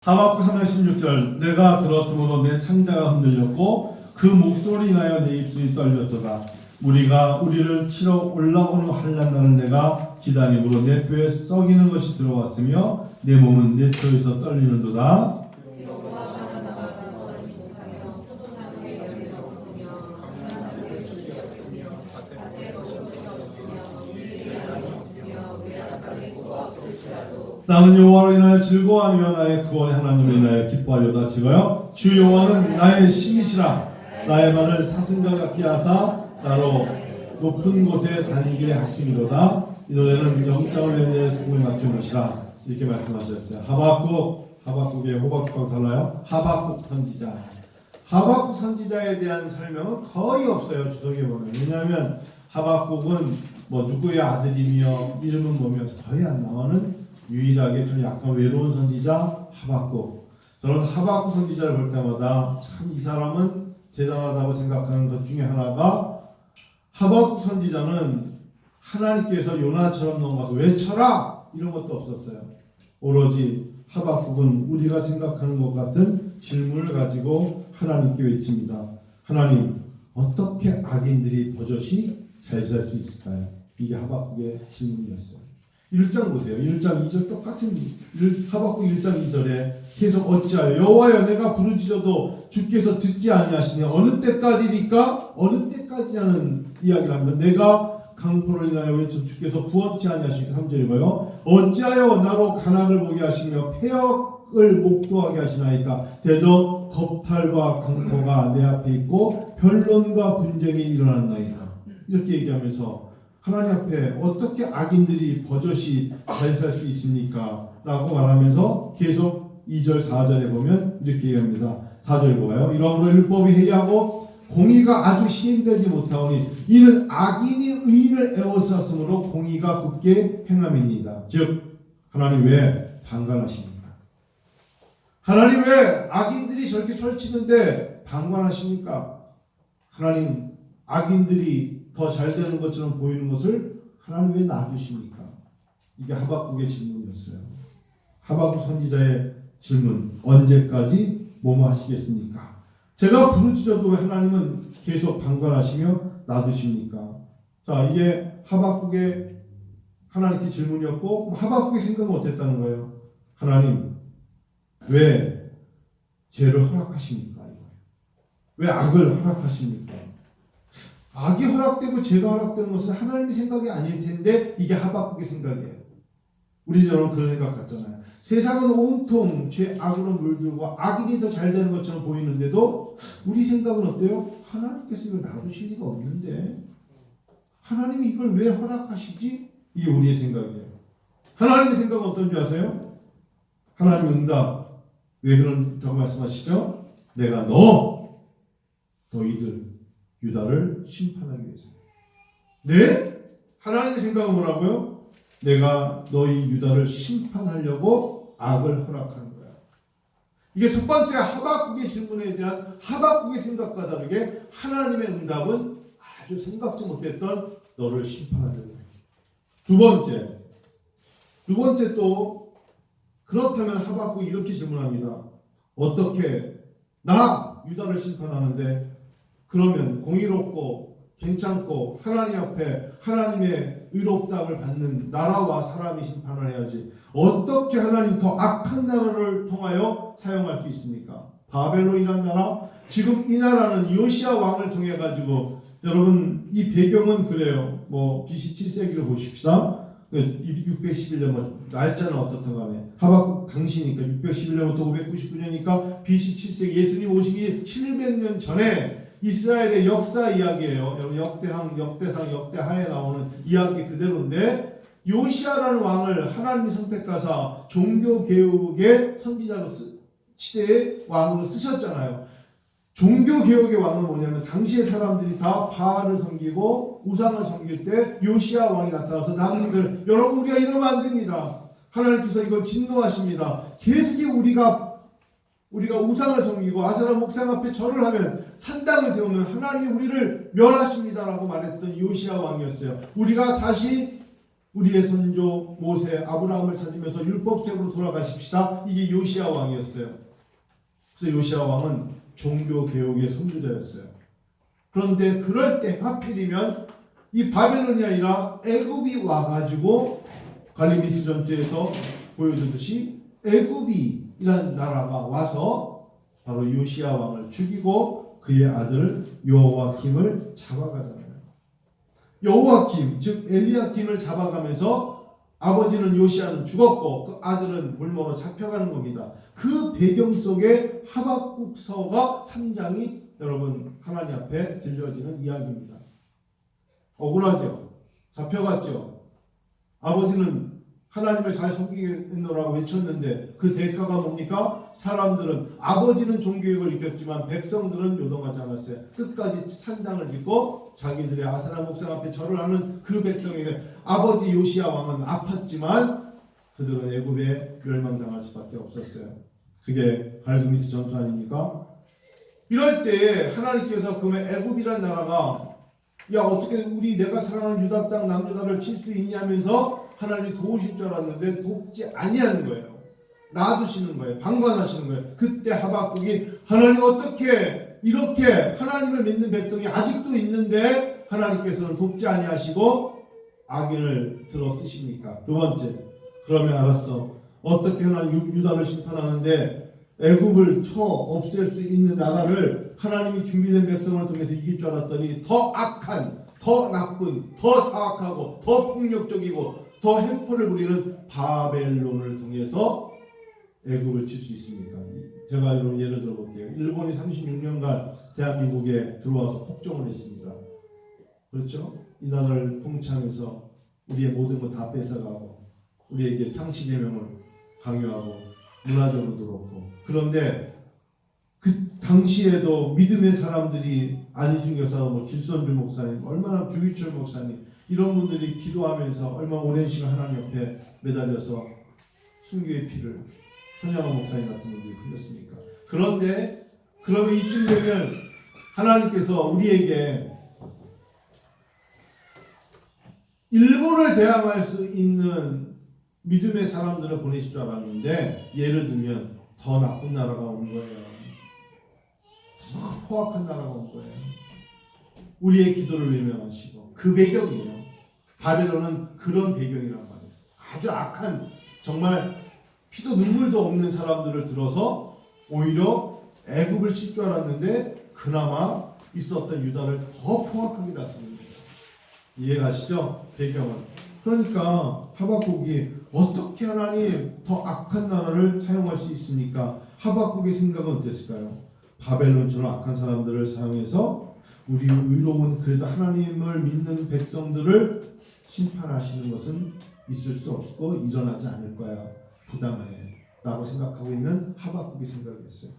하박국 3장 16절 내가 들었으므로 내 창자가 흔들렸고 그 목소리 인하여 내 입술이 떨렸도다. 우리를 치러 올라오는 환난날을 내가 기다림으로 내 뼈에 썩이는 것이 들어왔으며 내 몸은 내 혀에서 떨리는도다. 나는 여호와를 인하여 즐거워하며 나의 구원의 하나님을 인하여 기뻐하려다. 지금요 주 여호와는 나의 힘이시라. 나의 발을 사슴과 같게 하사 나로 높은 곳에 다니게 하심이로다. 이 노래는 영장을 내내 수고에 맞춘 것이라. 이렇게 말씀하셨어요. 하박국의 호박국하고 달라요. 하박국 선지자. 하박국 선지자에 대한 설명은 거의 없어요. 주석에 보면. 왜냐하면 하박국은 뭐 누구의 아들이며 이름은 보면 거의 안 나오는 유일하게 좀 약간 외로운 선지자 하박국. 저는 하박국 선지자를 볼 때마다 참 이 사람은 대단하다고 생각하는 것 중에 하나가, 하박국 선지자는 하나님께서 요나처럼 넘어가서 외쳐라 이런 것도 없었어요. 오로지 하박국은 우리가 생각하는 것 같은 질문을 가지고 하나님께 외칩니다. 하나님, 어떻게 악인들이 버젓이 잘 살 수 있을까요? 이게 하박국의 질문이었어요. 1장 보세요. 1장 2절 똑같은 하박국 1장 2절에 계속 어찌하여 여호와여 내가 부르짖어도 주께서 듣지 아니하시니 어느 때까지니까? 어느 때까지냐는 이야기를 합니다. 내가 강포를 인하여 외쳐 주께서 구원치 아니하시니까 3절이고요. 어찌하여 나로 간악을 보게 하시며 폐역을 목도하게 하시나이까? 대저 겁탈과 강포가 내 앞에 있고 변론과 분쟁이 일어났나이다. 이렇게 얘기하면서 하나님 앞에 어떻게 악인들이 버젓이 잘 살 수 있습니까? 라고 말하면서 계속 2절 4절에 보면 이렇게 얘기합니다. 4절 보아요. 이러므로 율법이 해이하고 공의가 아주 시행되지 못하오니 이는 악인이 의인을 에워쌌으므로 공의가 굳게 행함이니이다. 즉 하나님 왜 방관하십니까? 하나님 왜 악인들이 저렇게 설치는데 방관하십니까? 하나님 악인들이 더 잘 되는 것처럼 보이는 것을 하나님 왜 놔주십니까? 이게 하박국의 질문이었어요. 하박국 선지자의 질문, 언제까지 뭐뭐 하시겠습니까? 제가 부르짖어도 왜 하나님은 계속 방관하시며 놔두십니까? 자, 이게 하박국의 하나님께 질문이었고, 하박국의 생각은 어땠다는 거예요? 하나님, 왜 죄를 허락하십니까? 왜 악을 허락하십니까? 악이 허락되고 죄가 허락되는 것은 하나님의 생각이 아닐 텐데 이게 하박국의 생각이에요. 우리 여러분 그런 생각 같잖아요. 세상은 온통 죄 악으로 물들고 악인이 더 잘 되는 것처럼 보이는데도 우리 생각은 어때요? 하나님께서 이걸 놔두실 리가 없는데 하나님이 이걸 왜 허락하시지? 이게 우리의 생각이에요. 하나님의 생각은 어떤지 아세요? 하나님 응답. 왜 그런다고 말씀하시죠? 내가 너희들 유다를 심판하기 위해서. 네? 하나님의 생각은 뭐라고요? 내가 너희 유다를 심판하려고 악을 허락하는 거야. 이게 첫 번째 하박국의 질문에 대한 하박국의 생각과 다르게 하나님의 응답은 아주 생각지 못했던 너를 심판하려고 해. 두 번째 또 그렇다면 하박국이 이렇게 질문합니다. 어떻게 나 유다를 심판하는데 그러면 공의롭고 괜찮고 하나님 앞에 하나님의 의롭다함을 받는 나라와 사람이 심판을 해야지 어떻게 하나님 더 악한 나라를 통하여 사용할 수 있습니까? 바벨론이라는 나라, 지금 이 나라는 요시야 왕을 통해 가지고 여러분 이 배경은 그래요. 뭐 BC 7세기로 보십시다. 611년 날짜는 어떻든 간에 하박국 당시니까 611년부터 599년이니까 BC 7세기 예수님 오시기 700년 전에 이스라엘의 역사 이야기예요. 여러분 역대상, 역대하에 나오는 이야기 그대로인데 요시아라는 왕을 하나님이 선택하사 종교개혁의 선지자로 시대의 왕으로 쓰셨잖아요. 종교개혁의 왕은 뭐냐면 당시의 사람들이 다 바알을 섬기고 우상을 섬길 때 요시아 왕이 나타나서 나무들 여러분 우리가 이러면 안 됩니다. 하나님께서 이거 진노하십니다. 계속 우리가 우상을 섬기고 아세라 목상 앞에 절을 하면 산당을 세우면 하나님이 우리를 멸하십니다라고 말했던 요시아 왕이었어요. 우리가 다시 우리의 선조 모세 아브라함을 찾으면서 율법책으로 돌아가십시다. 이게 요시야 왕이었어요. 그래서 요시야 왕은 종교 개혁의 선두자였어요. 그런데 그럴 때 하필이면 이 바벨론이 아니라 애굽이 와가지고 갈리미스 전투에서 보여주듯이 애굽이라는 나라가 와서 바로 요시야 왕을 죽이고 그의 아들 여호와김을 잡아가잖아요. 여호와김 즉 엘리야김을 잡아가면서 아버지는 요시야는 죽었고 그 아들은 볼모로 잡혀가는 겁니다. 그 배경 속에 하박국서가 3장이 여러분 하나님 앞에 들려지는 이야기입니다. 억울하죠. 잡혀갔죠. 아버지는 하나님을 잘 섬기겠노라고 외쳤는데 그 대가가 뭡니까? 사람들은 아버지는 종교개혁을 일으켰지만 백성들은 요동하지 않았어요. 끝까지 산당을 짓고 자기들의 아세라 목상 앞에 절을 하는 그 백성에게 아버지 요시야 왕은 아팠지만 그들은 애굽에 멸망당할 수밖에 없었어요. 그게 갈드미스 전투 아닙니까? 이럴 때 하나님께서 그러면 애굽이란 나라가 야 어떻게 내가 사랑하는 유다 땅 남유다를 칠 수 있냐면서 하나님이 도우실 줄 알았는데 돕지 아니하는 거예요. 놔두시는 거예요. 방관하시는 거예요. 그때 하박국이 하나님 어떻게 이렇게 하나님을 믿는 백성이 아직도 있는데 하나님께서는 돕지 아니하시고 악인을 들어 쓰십니까? 두 번째, 그러면 알았어. 어떻게 하나님 유다를 심판하는데 애굽을 쳐 없앨 수 있는 나라를 하나님이 준비된 백성을 통해서 이길 줄 알았더니 더 악한, 더 나쁜, 더 사악하고 더 폭력적이고 더 횡포를 부리는 바벨론을 통해서 애굽을 칠 수 있습니까? 제가 여러분 예를 들어 볼게요. 일본이 36년간 대한민국에 들어와서 폭정을 했습니다. 그렇죠? 이 나라를 통치하면서 우리의 모든 것 다 뺏어가고 우리에게 창씨개명을 강요하고 문화적으로도 그렇고 그런데 그 당시에도 믿음의 사람들이 안희순 교사, 길선주 목사님, 얼마나 주기철 목사님 이런 분들이 기도하면서 얼마나 오랜 시간 하나님 옆에 매달려서 순교의 피를 손양호 목사님 같은 분들이 흘렸습니까? 그런데 그러면 이쯤 되면 하나님께서 우리에게 일본을 대항할 수 있는 믿음의 사람들을 보내실 줄 알았는데 예를 들면 더 나쁜 나라가 온 거예요. 더 포악한 나라가 온 거예요. 우리의 기도를 외면하시고 그 배경이에요. 바벨론은 그런 배경이란 말이에요. 아주 악한 정말 피도 눈물도 없는 사람들을 들어서 오히려 애굽을 칠 줄 알았는데 그나마 있었던 유다를 더 포악하게 다스리는 거예요. 이해가시죠? 배경은. 그러니까 하박국이 어떻게 하나님 더 악한 나라를 사용할 수 있습니까? 하박국의 생각은 어땠을까요? 바벨론처럼 악한 사람들을 사용해서 우리 의로운 그래도 하나님을 믿는 백성들을 심판하시는 것은 있을 수 없고 일어나지 않을 거야. 부당해 라고 생각하고 있는 하박국의 생각이었어요.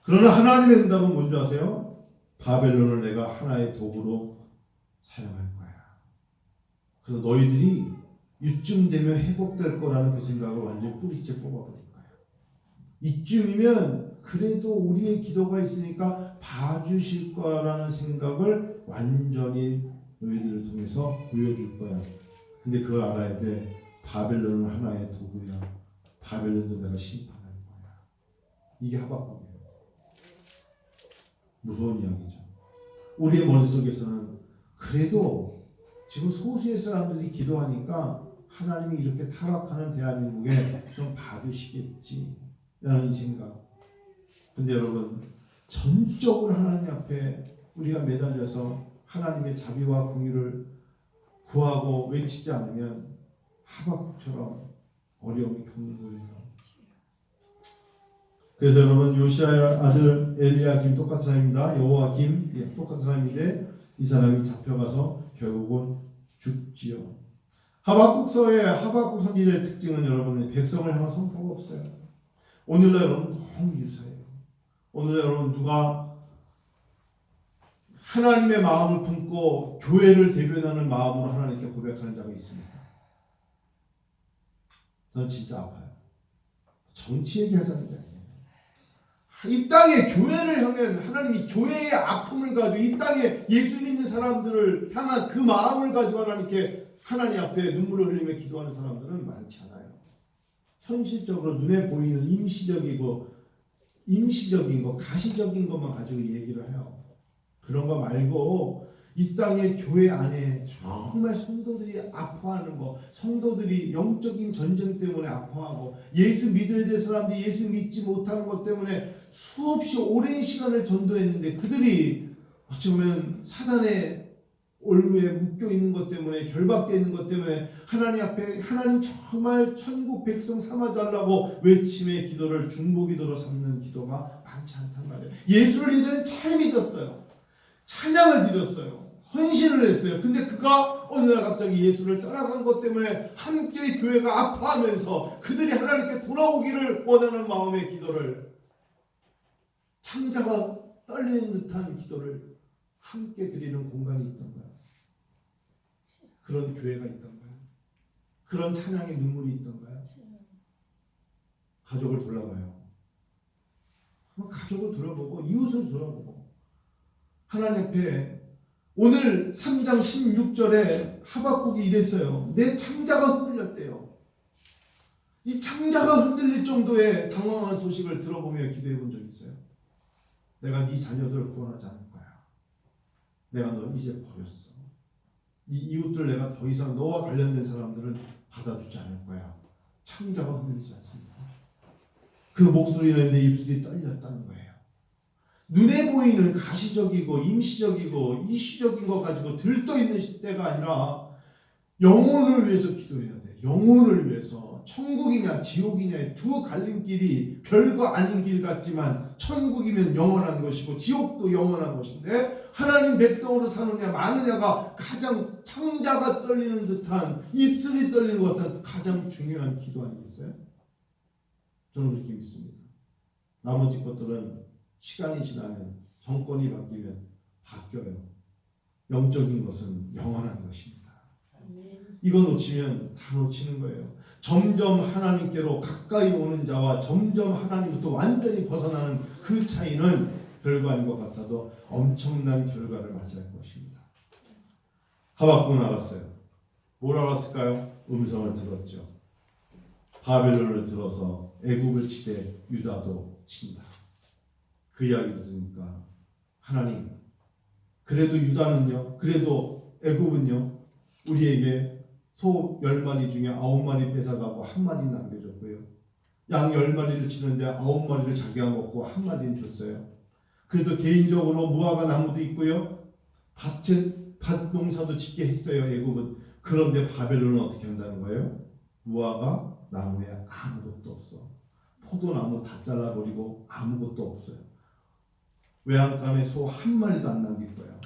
그러나 하나님의 응답은 뭔지 아세요? 바벨론을 내가 하나의 도구로 사용할 거야. 그래서 너희들이 이쯤 되면 회복될 거라는 그 생각을 완전히 뿌리째 뽑아버릴 거야. 이쯤이면 그래도 우리의 기도가 있으니까 봐주실 거라는 생각을 완전히 너희들을 통해서 보여줄 거야. 근데 그걸 알아야 돼. 바벨론은 하나의 도구야. 바벨론도 내가 심판할 거야. 이게 하박국이에요. 무서운 이야기죠. 우리의 머릿속에서는 그래도 지금 소수의 사람들이 기도하니까 하나님이 이렇게 타락하는 대한민국에 좀 봐주시겠지 라는 생각. 근데 여러분 전적으로 하나님 앞에 우리가 매달려서 하나님의 자비와 공의를 구하고 외치지 않으면 하박국처럼 어려움이 겪는 거예요. 그래서 여러분 요시아의 아들 엘리야김 똑같은 사람입니다. 여호와김 똑같은 사람인데 이 사람이 잡혀가서 결국은 죽지요. 하박국서의 하박국 선지자의 특징은 여러분 백성을 향한 선포가 없어요. 오늘날 여러분 너무 유사해요. 오늘 여러분 누가 하나님의 마음을 품고 교회를 대변하는 마음으로 하나님께 고백하는 자가 있습니까? 저는 진짜 아파요. 정치 얘기하자는 게 아니에요. 이 땅에 교회를 향한 하나님이 교회의 아픔을 가지고 이 땅에 예수 믿는 사람들을 향한 그 마음을 가지고 하나님께 하나님 앞에 눈물을 흘리며 기도하는 사람들은 많지 않아요. 현실적으로 눈에 보이는 임시적인 거, 가시적인 것만 가지고 얘기를 해요. 그런 거 말고 이 땅의 교회 안에 정말 성도들이 아파하는 거, 성도들이 영적인 전쟁 때문에 아파하고 예수 믿어야 될 사람들이 예수 믿지 못하는 것 때문에 수없이 오랜 시간을 전도했는데 그들이 어찌 보면 사단의 올무에 묶여 있는 것 때문에, 결박되어 있는 것 때문에 하나님 앞에 하나님 정말 천국 백성 삼아달라고 외침의 기도를 중보기도로 삼는 기도가 많지 않단 말이에요. 예수를 예전에 잘 믿었어요. 찬양을 드렸어요. 헌신을 했어요. 근데 그가 어느 날 갑자기 예수를 떠나간 것 때문에 함께 교회가 아파하면서 그들이 하나님께 돌아오기를 원하는 마음의 기도를, 창자가 떨리는 듯한 기도를 함께 드리는 공간이 있던가요? 그런 교회가 있던가요? 그런 찬양의 눈물이 있던가요? 가족을 돌아봐요. 가족을 돌아보고 이웃을 돌아보고 하나님 앞에 오늘 3장 16절에 하박국이 이랬어요. 내 창자가 흔들렸대요. 이 창자가 흔들릴 정도의 당황한 소식을 들어보며 기도해 본 적 있어요? 내가 네 자녀들을 구원하지 않을 거야. 내가 너 이제 버렸어. 이 이웃들 내가 더 이상 너와 관련된 사람들은 받아주지 않을 거야. 창자가 흔들리지 않습니다. 그 목소리는 내 입술이 떨렸다는 거예요. 눈에 보이는 가시적이고 임시적이고 이슈적인 거 가지고 들떠있는 때가 아니라 영혼을 위해서 기도해야 돼. 영혼을 위해서. 천국이냐 지옥이냐의 두 갈림길이 별거 아닌 길 같지만 천국이면 영원한 것이고 지옥도 영원한 것인데 하나님 백성으로 사느냐 마느냐가 가장 창자가 떨리는 듯한, 입술이 떨리는 것 같은 가장 중요한 기도 아니겠어요? 저는 그렇게 믿습니다. 나머지 것들은 시간이 지나면, 정권이 바뀌면 바뀌어요. 영적인 것은 영원한 것입니다. 이거 놓치면 다 놓치는 거예요. 점점 하나님께로 가까이 오는 자와 점점 하나님부터 완전히 벗어나는 그 차이는 별거 아닌 것 같아도 엄청난 결과를 맞이할 것입니다. 하박국 나갔어요. 뭘 알았을까요? 음성을 들었죠. 바벨론을 들어서 애굽을 치되 유다도 친다. 그 이야기를 들으니까 하나님, 그래도 유다는요, 그래도 애굽은요, 우리에게 소 10마리 중에 9마리 뺏어가고 1마리 남겨줬고요. 양 10마리를 치는데 9마리를 자기가 먹고 1마리는 줬어요. 그래도 개인적으로 무화과 나무도 있고요. 밭 농사도 짓게 했어요. 애굽은. 그런데 바벨론은 어떻게 한다는 거예요? 무화과 나무에 아무것도 없어. 포도나무 다 잘라버리고 아무것도 없어요. 외양간에 소 1마리도 안 남길 거야.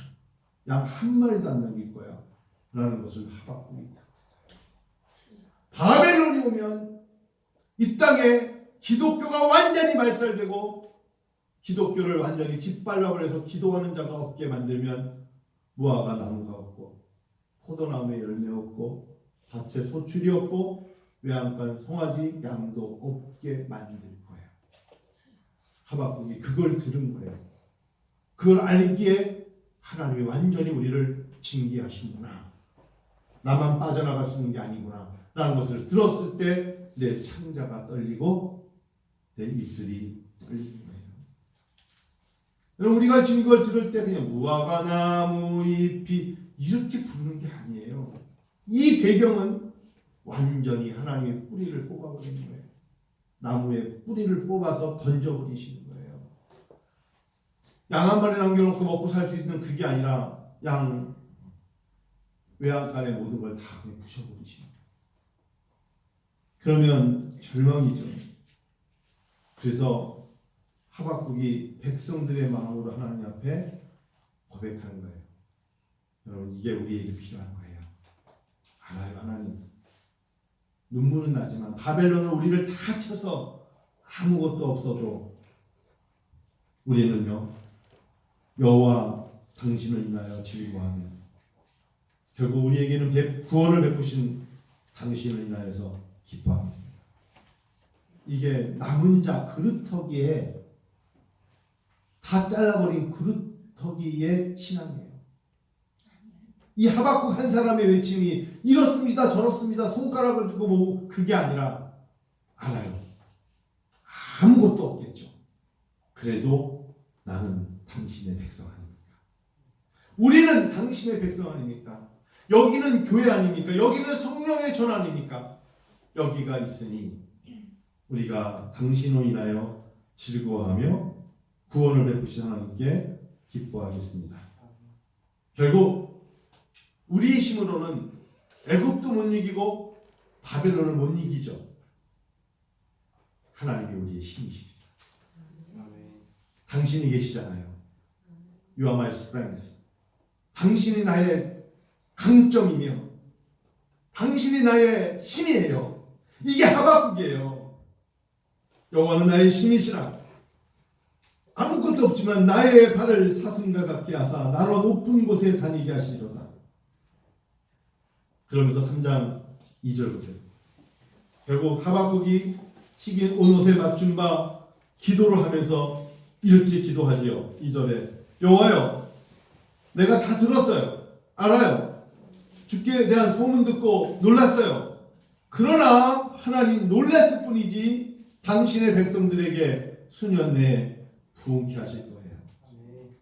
양 1마리도 안 남길 거야. 라는 것을 하박국이 들었어요. 바벨론이 오면 이 땅에 기독교가 완전히 말살되고 기독교를 완전히 짓밟아버려서 기도하는 자가 없게 만들면 무화과 나무가 없고 포도나무에 열매 없고 밭에 소출이 없고 외양간 송아지 양도 없게 만들 거예요. 하박국이 그걸 들은 거예요. 그걸 알기에 하나님이 완전히 우리를 징계하시는구나. 나만 빠져나갈 수 있는 게 아니구나 라는 것을 들었을 때 내 창자가 떨리고 내 입술이 떨리는 거예요. 여러분, 우리가 지금 이걸 들을 때 그냥 무화과 나무 잎이 이렇게 부르는 게 아니에요. 이 배경은 완전히 하나님의 뿌리를 뽑아버리는 거예요. 나무의 뿌리를 뽑아서 던져버리시는 거예요. 양 1마리 남겨놓고 먹고 살 수 있는 그게 아니라 양 외양간의 모든 걸 다 그냥 부셔버리시는 거예요. 그러면 절망이죠. 그래서 하박국이 백성들의 마음으로 하나님 앞에 고백하는 거예요. 여러분, 이게 우리에게 필요한 거예요. 알아요, 하나님. 눈물은 나지만 바벨론은 우리를 다 쳐서 아무것도 없어도 우리는요, 여호와 당신을 인하여 즐거워하며 결국 우리에게는 구원을 베푸신 당신을 인하여서 기뻐하겠습니다. 이게 남은 자 그루터기에 다 잘라버린 그루터기의 신앙이에요. 이 하박국 한 사람의 외침이 이렇습니다 저렇습니다 손가락을 들고 뭐 그게 아니라 알아요. 아무것도 없겠죠. 그래도 나는 당신의 백성 아닙니까? 우리는 당신의 백성 아닙니까? 여기는 교회 아닙니까? 여기는 성령의 전 아닙니까? 여기가 있으니 우리가 당신으로 인하여 즐거워하며 구원을 베푸신 하나님께 기뻐하겠습니다. 결국 우리의 힘으로는 애굽도 못 이기고 바벨론을 못 이기죠. 하나님이 우리의 힘이십니다. 당신이 계시잖아요. You are my strength. 당신이 나의 강점이며 당신이 나의 힘이에요. 이게 하박국이에요. 여호와는 나의 힘이시라. 아무것도 없지만 나의 발을 사슴과 같게 하사 나로 높은 곳에 다니게 하시리로다. 그러면서 3장 2절 보세요. 결국 하박국이 식인 온옷에 맞춘 바 기도를 하면서 이렇게 기도하지요. 2절에 여호와여 내가 다 들었어요. 알아요. 주께 대한 소문 듣고 놀랐어요. 그러나 하나님 놀랐을 뿐이지 당신의 백성들에게 수년 내에 부흥케 하실 거예요.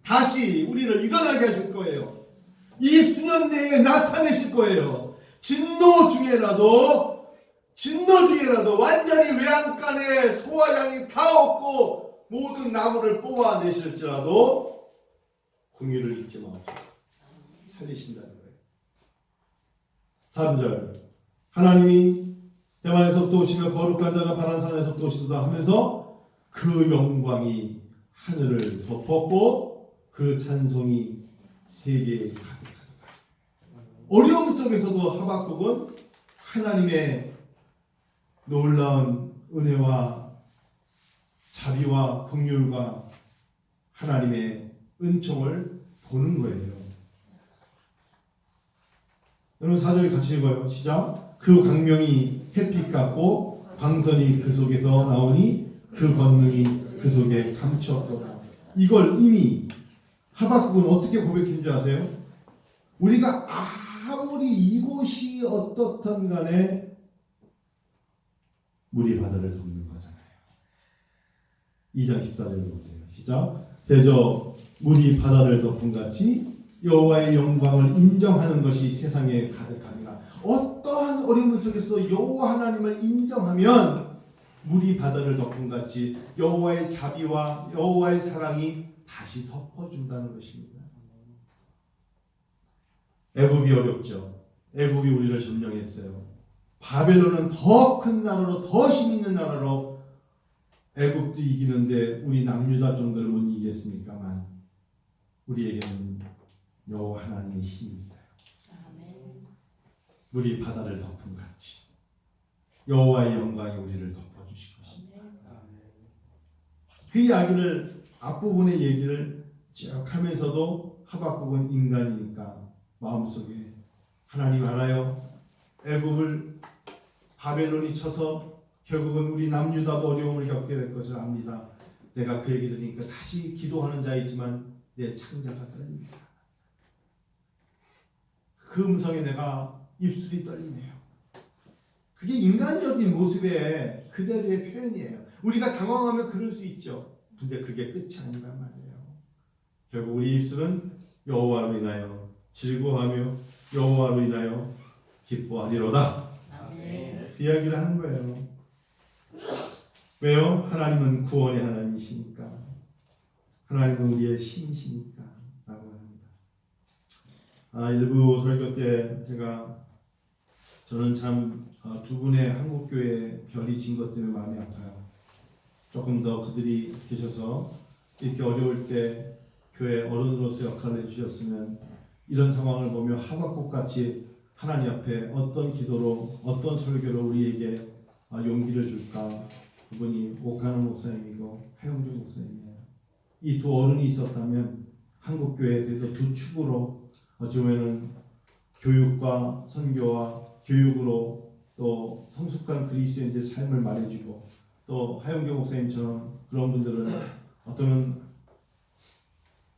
다시 우리를 일어나게 하실 거예요. 이 수년 내에 나타내실 거예요. 진노 중에라도 완전히 외양간에 소와 양이 다 없고 모든 나무를 뽑아내실지라도 궁유를 잊지 마옵소서. 살리신다는 거예요. 3절 하나님이 대만에서부터 오시며 거룩한 자가 바란산에서부터 오시도다 하면서 그 영광이 하늘을 덮었고 그 찬송이 세계에 가득하다. 어려움 속에서도 하박국은 하나님의 놀라운 은혜와 자비와 긍휼과 하나님의 은총을 보는 거예요. 여러분 4절 같이 읽어요. 시작. 그 광명이 햇빛 같고 광선이 그 속에서 나오니 그 권능이 그 속에 감추었도다. 이걸 이미 하박국은 어떻게 고백한 줄 아세요? 우리가 아무리 이곳이 어떻든 간에 물이 바다를 덮는 거잖아요. 2장 14절을 보세요. 시작. 대저 물이 바다를 덮은 같이 여호와의 영광을 인정하는 것이 세상에 가득합니다. 어떠한 어려움 속에서 여호와 하나님을 인정하면 물이 바다를 덮은 같이 여호와의 자비와 여호와의 사랑이 다시 덮어준다는 것입니다. 애굽이 어렵죠. 애굽이 우리를 점령했어요. 바벨론은 더 큰 나라로 더 힘 있는 나라로 애굽도 이기는데 우리 남유다 정도를 못 이기겠습니까만 우리에게는 여호와 하나님의 힘이 있어요. 물이 바다를 덮은 같이 여호와의 영광이 우리를 덮어주실 것입니다. 그 이야기를 앞부분의 얘기를 쭉 하면서도 하박국은 인간이니까 마음속에 하나님 알아요. 애굽을 바벨론이 쳐서 결국은 우리 남유다도 어려움을 겪게 될 것을 압니다. 내가 그 얘기 들으니까 다시 기도하는 자이지만 내 창자가 떨립니다. 그 음성에 내가 입술이 떨리네요. 그게 인간적인 모습의 그대로의 표현이에요. 우리가 당황하면 그럴 수 있죠. 근데 그게 끝이 아니란 말이에요. 결국 우리 입술은 여호와로 인하여 즐거워하며 여호와로 인하여 기뻐하리로다. 그 이야기를 하는 거예요. 왜요? 하나님은 구원의 하나님이시니까. 하나님은 우리의 신이시니까 라고 합니다. 일부 설교 때 저는 참 두 분의 한국교회 별이 진 것 때문에 마음이 아파요. 조금 더 그들이 계셔서 이렇게 어려울 때 교회 어른으로서 역할을 해주셨으면 이런 상황을 보며 하박국같이 하나님 앞에 어떤 기도로 어떤 설교로 우리에게 용기를 줄까. 그분이 옥하는 목사님이고 하영주 목사님이에요. 이 두 어른이 있었다면 한국교회 그래도 두 축으로 어찌 보면 교육과 선교와 교육으로 또 성숙한 그리스도인들의 삶을 말해주고 또 하영교 목사님처럼 그런 분들은 어쩌면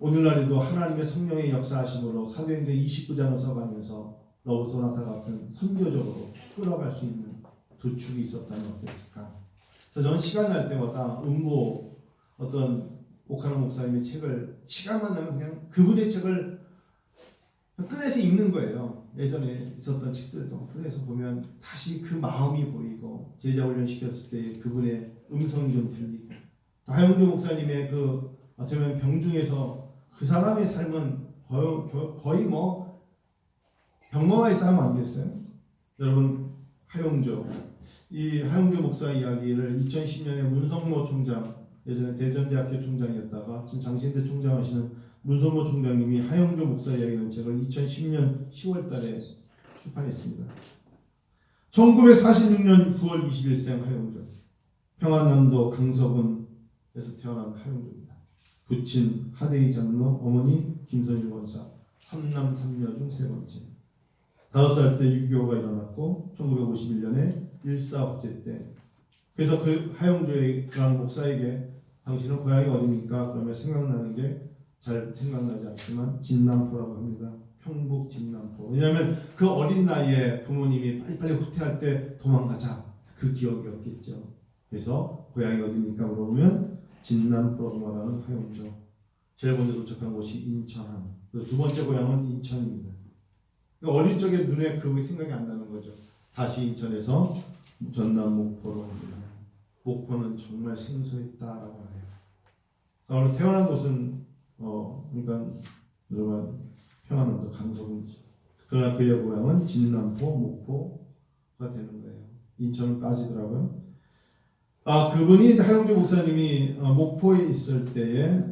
오늘날에도 하나님의 성령의 역사하심으로 사도행전 29장을 써가면서 러브 소나타 같은 선교적으로 끌어갈 수 있는 두 축이 있었다면 어땠을까? 그래서 저는 시간 날 때마다 음보 어떤 오카노 목사님의 책을 시간만 나면 그냥 그분의 책을 꺼내서 읽는 거예요. 예전에 있었던 책들도 꺼내서 보면 다시 그 마음이 보이고 제자 훈련 시켰을 때 그분의 음성이 좀 들리고 하영주 목사님의 그 어쩌면 병중에서 그 사람의 삶은 거의 뭐 병마와의 싸움 아니겠어요? 여러분 이 하영주 목사 이야기를 2010년에 문성모 총장 예전에 대전대학교 총장이었다가 지금 장신대 총장 하시는 문성모 총장님이 하영주 목사 이야기라는 책을 2010년 10월달에 출판했습니다. 1946년 9월 20일생 하영주, 평안남도 강서군에서 태어난 하영주입니다. 부친 하대희 장로, 어머니 김선일 원사, 3남 3녀 중 세 번째. 5살 때 6.25가 일어났고 1951년에 일사업제 때 그래서 그 하영주라는 목사에게 당신은 고향이 어디입니까? 그러면 생각나는 게 잘 생각나지 않지만 진남포라고 합니다. 평북 진남포. 왜냐하면 그 어린 나이에 부모님이 빨리빨리 후퇴할 때 도망가자 그 기억이었겠죠. 그래서 고향이 어디입니까? 물어보면 진남포라고 말하는 하영주. 제일 먼저 도착한 곳이 인천항. 두 번째 고향은 인천입니다. 그러니까 어릴 적에 눈에 그게 생각이 안 나는 거죠. 다시 인천에서 전남 목포로 옵니다. 목포는 정말 생소했다라고 해요. 그러니까 태어난 곳은 그러니까 여러분 평안남도 강서군이죠. 그러나 그의 고향은 진남포, 목포가 되는 거예요. 인천을 빠지더라고요. 그분이 하영주 목사님이 목포에 있을 때에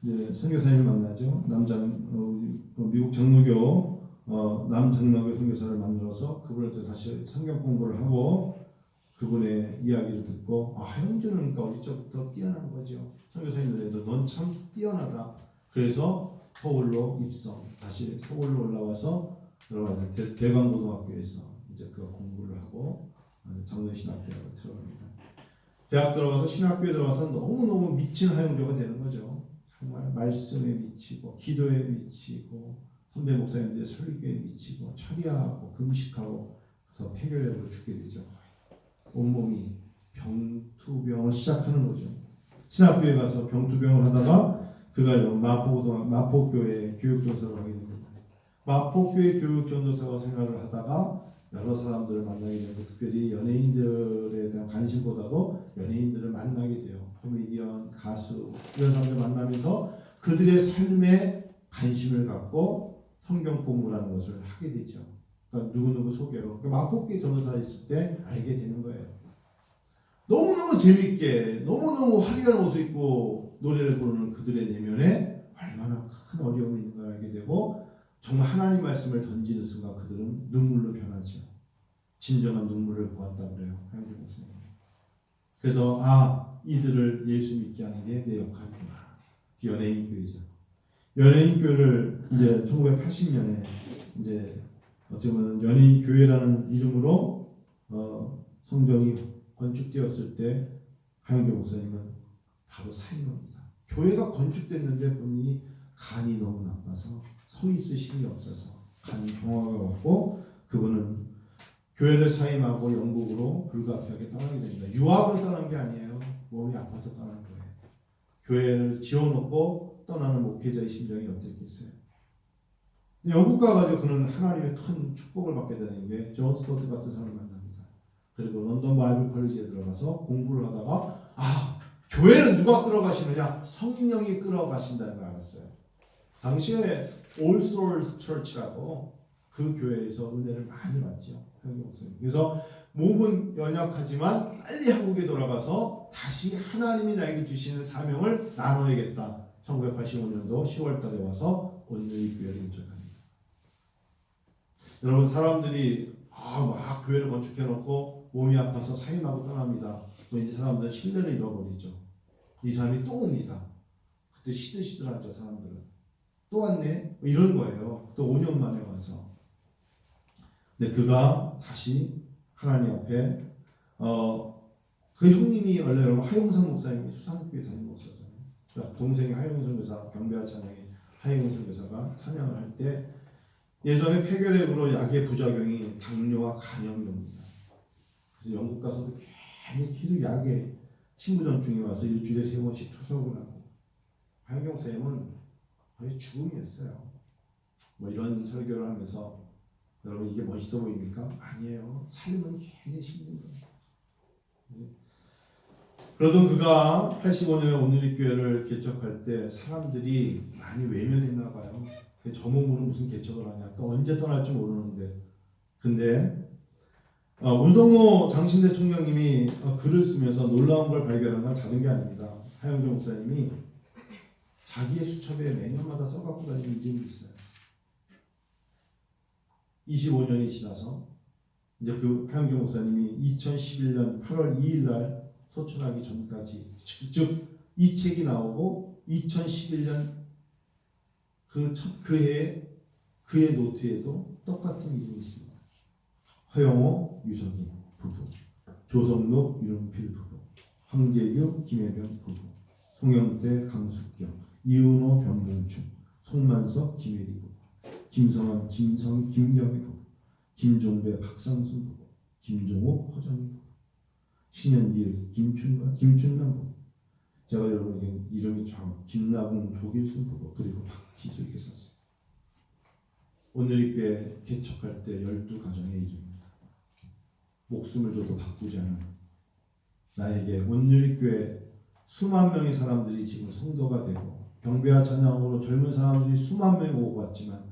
이제 선교사님을 만나죠. 미국 장로교 남장로교 선교사를 만들어서 그분한테 다시 성경 공부를 하고 그분의 이야기를 듣고 하영주는 그러니까 어릴 적부터 뛰어난 거죠. 선교사님들에도 넌 참 뛰어나다. 그래서 서울로 입성. 다시 서울로 올라와서 들어가서 대광고등학교에서 이제 그 공부를 하고 장로신학교로 들어갑니다. 대학 들어가서 신학교에 들어가서 너무너무 미친 하영주가 되는 거죠. 정말 말씀에 미치고 기도에 미치고 선배 목사님들의 설교에 미치고 철야하고 금식하고 그래서 폐결핵으로 죽게 되죠. 온몸이 병투병을 시작하는 거죠. 신학교에 가서 병투병을 하다가 그가 마포교회 교육전도사로 하게 됩니다. 마포교회 교육전도사 생활을 하다가 여러 사람들을 만나게 되고 특별히 연예인들에 대한 관심보다도 연예인들을 만나게 돼요. 코미디언, 가수 이런 사람들 만나면서 그들의 삶에 관심을 갖고 성경 공부라는 것을 하게 되죠. 그러니까 누구누구 소개로 마포교회 전도사에 있을 때 알게 되는 거예요. 너무너무 재밌게 너무너무 화려한 옷을 입고 노래를 부르는 그들의 내면에 얼마나 큰 어려움이 있는 걸 알게 되고 정말 하나님 말씀을 던지는 순간 그들은 눈물로 변하죠. 진정한 눈물을 보았다고 그래요. 하영주 목사님. 그래서 이들을 예수 믿게 하는 게 내 역할이구나. 연예인 교회죠. 연예인 교회를 이제 1980년에 이제 어쩌면 연예인 교회라는 이름으로 성전이 건축되었을 때 하영주 목사님은 바로 사임합니다. 교회가 건축됐는데 본인이 간이 너무 나빠서 서 있을 힘이 없어서 간 경화가 없고 그분은 교회를 사임하고 영국으로 불가피하게 떠나게 됩니다. 유학으로 떠난 게 아니에요. 몸이 아파서 떠난 거예요. 교회를 지어놓고 떠나는 목회자의 심정이 어땠겠어요? 영국 가가지고 그는 하나님의 큰 축복을 받게 되는 게 존 스토트 같은 사람을 만납니다. 그리고 런던 바이블 컬리지에 들어가서 공부를 하다가 교회는 누가 끌어가시느냐? 성령이 끌어가신다는 걸 알았어요. 당시에 All Souls Church라고 그 교회에서 은혜를 많이 받죠. 그래서 몸은 연약하지만 빨리 한국에 돌아가서 다시 하나님이 나에게 주시는 사명을 나눠야겠다. 1985년도 10월 달에 와서 온누이 교회를 인척합니다. 여러분 사람들이 막 교회를 건축해놓고 몸이 아파서 사임하고 떠납니다. 이 사람들은 신뢰를 잃어버리죠. 이 사람이 또 옵니다. 그때 시들시들하죠. 사람들은. 또 왔네? 이런 거예요. 또 5년 만에 와서. 근데 그가 다시 하나님 앞에 그 형님이 원래 여러분 하용상 목사님이 수산교회 다니는 목사잖아요. 동생이 하영희 선교사, 경배와 찬양의 하영희 선교사가 찬양을 할 때 예전에 폐결핵으로 약의 부작용이 당뇨와 간염이 옵니다. 그래서 영국 가서도 괜히 계속 약에 신부전증이 와서 일주일에 3번씩 투석을 하고 하영경 쌤은 거의 죽음이었어요. 뭐 이런 설교를 하면서 여러분 이게 멋있어 보입니까? 아니에요. 삶은 괜히 힘든 거예요. 그러던 그가 85년에 온누리교회를 개척할 때 사람들이 많이 외면했나 봐요. 저 몸으로 무슨 개척을 하냐. 또 언제 떠날지 모르는데. 근데 문성모 장신대 총장님이 글을 쓰면서 놀라운 걸 발견한 건 다른 게 아닙니다. 하영조 목사님이 자기의 수첩에 매년마다 써갖고 다니는 이름이 있어요. 25년이 지나서 이제 그 하영조 목사님이 2011년 8월 2일 날 소천하기 전까지 즉 이 책이 나오고 2011년 그 해에 그의 노트에도 똑같은 이름이 있습니다. 허영호, 유석인 부부, 조성록, 윤필 부부, 황재규, 김혜병 부부, 송영대, 강숙경, 이은호, 변봉춘, 송만석, 김혜리 부부, 김성환, 김경희 부부, 김종배, 박상순 부부, 김종욱, 허정희 부부, 신현길, 김춘남 부부. 제가 여러분에게 이름이 참 김나봉, 조길순 부부 그리고 박희수 이렇게 썼어요. 온누리교회 개척할 때 12가정의 이름입니다. 목숨을 줘도 바꾸지 않은 나에게 온누리교회 수만 명의 사람들이 지금 성도가 되고 경배와 찬양으로 젊은 사람들이 수만 명이 오고 왔지만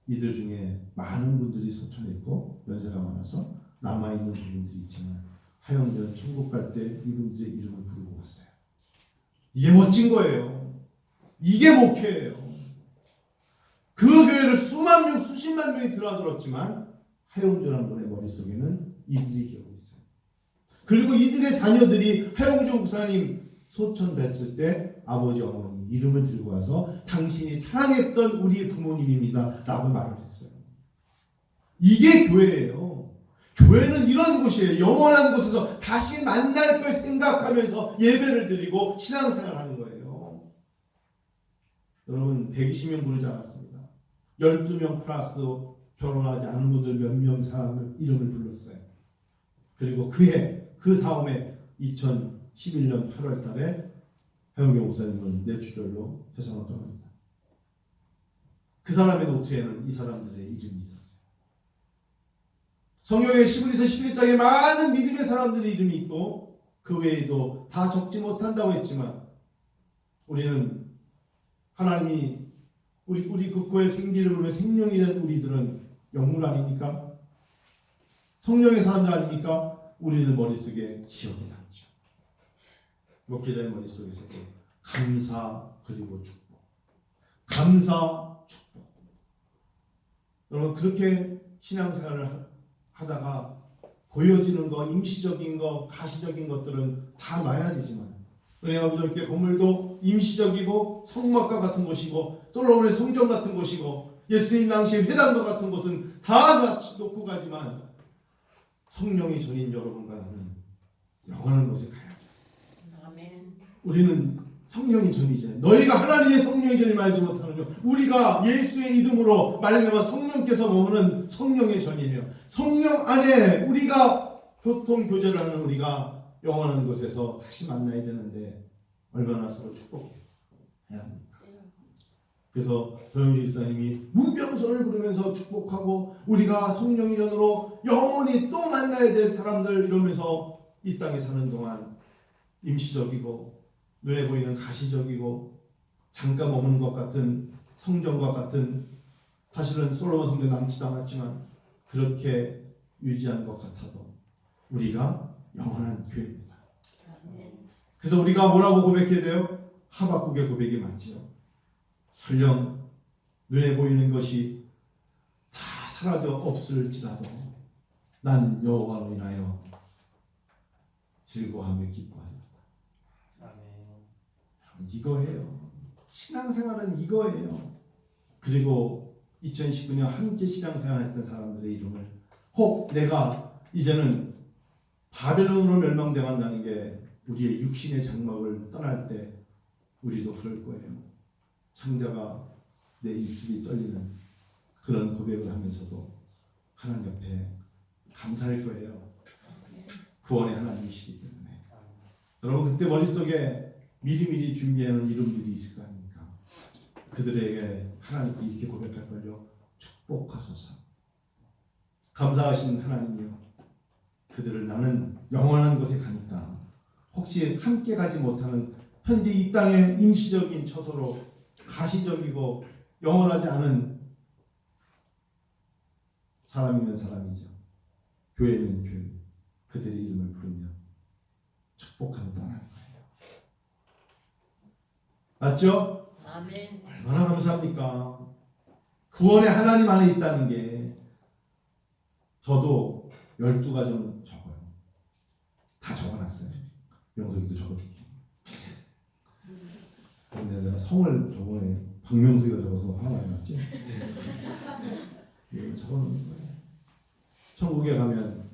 이들 중에 많은 분들이 소천에 있고 연세가 많아서 남아있는 분들이 있지만 하영들은 천국 갈 때 이분들의 이름을 부르고 왔어요. 이게 멋진 거예요. 이게 목회예요. 그 교회를 수만 명, 수십만 명이 들어들었지만 하영조라는 분의 머릿속에는 이들이 기억이 있어요. 그리고 이들의 자녀들이 하영조 목사님 소천됐을 때 아버지 어머니 이름을 들고 와서 당신이 사랑했던 우리 부모님입니다 라고 말을 했어요. 이게 교회예요. 교회는 이런 곳이에요. 영원한 곳에서 다시 만날 걸 생각하면서 예배를 드리고 신앙생활하는 거예요. 여러분 120명 부르지 않았습니다. 12명 플러스 결혼하지 않은 분들 몇 명 사람을 이름을 불렀어요. 그리고 그 다음에 2011년 8월 달에 하영경 목사님은 뇌출혈로 세상을 떠납니다. 그 사람의 노트에는 이 사람들의 이름이 있었어요. 성경의 11에서 11장에 많은 믿음의 사람들의 이름이 있고 그 외에도 다 적지 못한다고 했지만 우리는 하나님이 우리 국고의 생기를 부르며 생명이 된 우리들은 영물 아닙니까? 성령의 사람들 아닙니까? 우리들 머릿속에 기억이 남죠. 목회자의 머릿속에서도 감사 그리고 축복. 감사 축복. 여러분 그렇게 신앙생활을 하다가 보여지는 거, 임시적인 거, 가시적인 것들은 다 놔야 되지만 은혜 아버지께 건물도 임시적이고 성막과 같은 곳이고 솔로몬의 성전 같은 곳이고 예수님 당시의 회당과 같은 곳은 다 놓고 가지만 성령이 전인 여러분과 나는 영원한 곳에 가야죠. 아멘. 우리는 성령이 전이잖아요. 너희가 하나님의 성령이 전임 알지 못하느냐. 우리가 예수의 이름으로 말미암아 성령께서 머무는 성령의 전이에요. 성령 안에 우리가 교통 교제를 하는 우리가 영원한 곳에서 다시 만나야 되는데 얼마나 서로 축복해야 합니까? 그래서 조영주 집사님이 문병선을 부르면서 축복하고 우리가 성령의 전으로 영원히 또 만나야 될 사람들 이러면서 이 땅에 사는 동안 임시적이고 눈에 보이는 가시적이고 잠깐 머무는 것 같은 성전과 같은 사실은 솔로몬 성전 남지도 않았지만 그렇게 유지한 것 같아도 우리가 영원한 교회입니다. 그래서 우리가 뭐라고 고백해야 돼요? 하박국의 고백이 맞지요. 설령 눈에 보이는 것이 다 사라져 없을지라도 난 여호와로 인하여 즐거워하며 기뻐하리로다. 이거예요. 신앙생활은 이거예요. 그리고 2019년 함께 신앙생활했던 사람들의 이름을 혹 내가 이제는 바벨론으로 멸망당한다는 게 우리의 육신의 장막을 떠날 때 우리도 그럴 거예요. 창자가 내 입술이 떨리는 그런 고백을 하면서도 하나님 옆에 감사할 거예요. 구원의 하나님이시기 때문에. 여러분 그때 머릿속에 미리미리 준비하는 이름들이 있을 거 아닙니까? 그들에게 하나님께 이렇게 고백할 걸요. 축복하소서. 감사하신 하나님이요. 그들을 나는 영원한 곳에 가니까 혹시 함께 가지 못하는 현재 이 땅의 임시적인 처소로 가시적이고 영원하지 않은 사람이면 사람이죠. 교회는 교회. 그들의 이름을 부르며 축복하며 떠나는 거예요. 맞죠? 아멘. 얼마나 감사합니까? 구원의 하나님 안에 있다는 게 저도 12가정은 적어요. 다 적어놨어요. 명석이도 적어줄게. 근데 내가 성을 저번에 박명수가 적어서 화가 많이 났지? 이거 적어놓는 거예요. 천국에 가면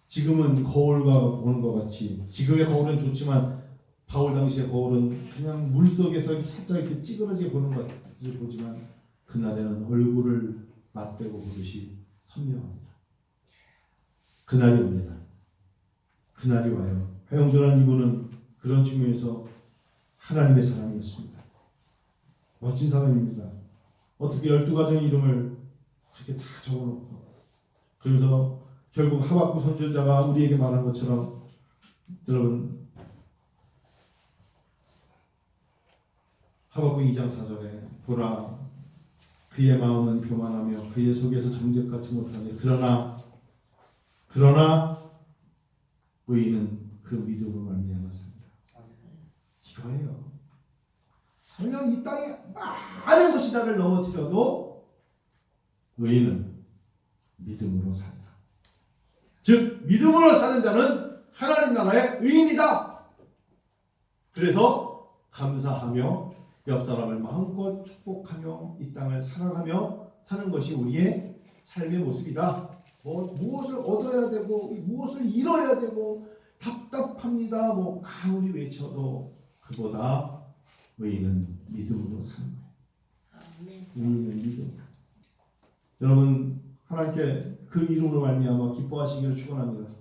지금은 거울과 보는 것 같이 지금의 거울은 좋지만 바울 당시의 거울은 그냥 물속에서 살짝 이렇게 찌그러지게 보는 것 같이 보지만 그날에는 얼굴을 맞대고 보듯이 선명합니다. 그날이 옵니다. 그날이 와요. 하영조라는 이분은 그런 측면에서 하나님의 사람이었습니다. 멋진 사람입니다. 어떻게 12가정의 이름을 그렇게 다 적어놓고 그러면서 결국 하박국 선지자가 우리에게 말한 것처럼 여러분 하박국 2장 4절에 보라 그의 마음은 교만하며 그의 속에서 정죄같이 못하니 그러나 의인은 그 믿음으로 말미암아 산다. 이거예요. 설령 이 땅에 많은 것이 나를 넘어뜨려도 의인은 믿음으로 산다. 즉 믿음으로 사는 자는 하나님 나라의 의인이다. 그래서 감사하며 옆 사람을 마음껏 축복하며 이 땅을 사랑하며 사는 것이 우리의 삶의 모습이다. 무엇을 얻어야 되고 무엇을 잃어야 되고 답답합니다. 아무리 외쳐도 그보다 의인은 믿음으로 사는 거예요. 의인은 믿음. 여러분 하나님께 그 이름으로 말미암아 기뻐하시기를 축원합니다.